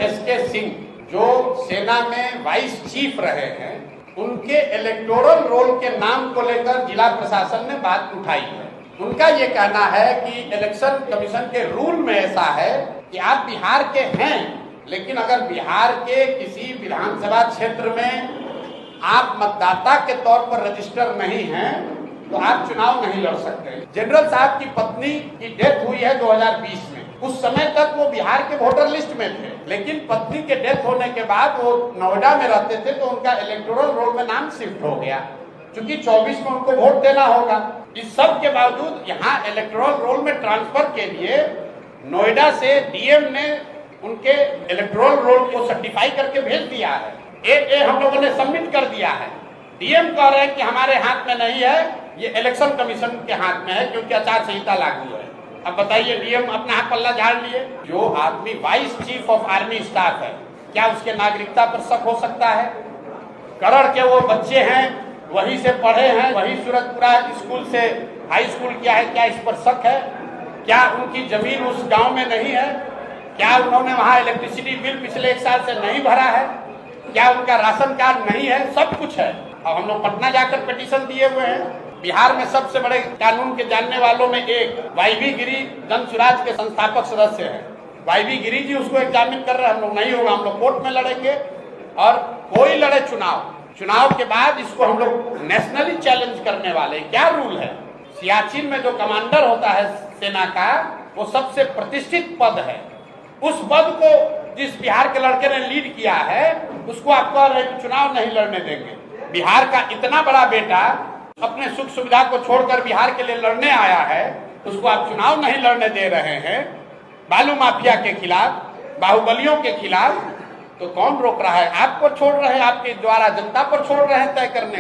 SK Singh जो सेना में वाइस चीफ रहे हैं, उनके इलेक्टोरल रोल के नाम को लेकर जिला प्रशासन ने बात उठाई है। उनका ये कहना है कि इलेक्शन कमीशन के रूल में ऐसा है कि आप बिहार के हैं, लेकिन अगर बिहार के किसी विधानसभा क्षेत्र में आप मतदाता के तौर पर रजिस्टर नहीं हैं तो आप चुनाव नहीं लड़ सकते। जनरल साहब की पत्नी की डेथ हुई है 2020 में। उस समय तक वो बिहार के वोटर लिस्ट में थे, लेकिन पत्नी के डेथ होने के बाद वो नोएडा में रहते थे तो उनका इलेक्टोरल रोल में नाम शिफ्ट हो गया, क्योंकि 24 में उनको वोट देना होगा। इस सब के बावजूद यहाँ इलेक्टोरल रोल में ट्रांसफर के लिए नोएडा से डीएम ने उनके इलेक्टोरल रोल को सर्टिफाई करके भेज दिया है। ए हम लोगों ने सबमिट कर दिया है। डीएम कह रहे हैं कि हमारे हाथ में नहीं है, ये इलेक्शन कमीशन के हाथ में है, क्योंकि आचार संहिता लागू है। अब बताइए, डीएम अपना हाथ पल्ला झाड़ लिए। जो आदमी vice chief of army staff है, क्या उसके नागरिकता पर शक हो सकता है? करड़ के वो बच्चे हैं, वहीं से पढ़े हैं, वहीं सूरतपुरा स्कूल से हाई स्कूल किया है, क्या इस पर शक है? क्या उनकी जमीन उस गांव में नहीं है? क्या उन्होंने वहां इलेक्ट्रिसिटी बिल पिछले 1 साल से नहीं भरा है? क्या उनका राशन कार्ड नहीं है? सब कुछ है। अब हम लोग पटना जाकर पिटीशन दिए हुए हैं। बिहार में सबसे बड़े कानून के जानने वालों में एक वाईवी गिरी जन सुराज के संस्थापक सदस्य हैं। वाईवी गिरी जी उसको एग्जामिन कर रहे हैं। हम लोग नहीं होगा, हम लोग कोर्ट में लड़ेंगे और कोई लड़े चुनाव के बाद इसको हम लोग नेशनली चैलेंज करने वाले। क्या रूल है? सियाचिन में जो कमांडर होता है सेना का, वो सबसे प्रतिष्ठित पद है। उस पद को जिस बिहार के लड़के ने लीड किया है, उसको आप कह रहे हैं कि चुनाव नहीं लड़ने देंगे। बिहार का इतना बड़ा बेटा अपने सुख सुविधा को छोड़कर बिहार के लिए लड़ने आया है, उसको आप चुनाव नहीं लड़ने दे रहे हैं। बालू माफिया के खिलाफ, बाहुबलियों के खिलाफ, तो कौन रोक रहा है? आपको छोड़ रहे हैं, आपके द्वारा जनता पर छोड़ रहे हैं तय करने।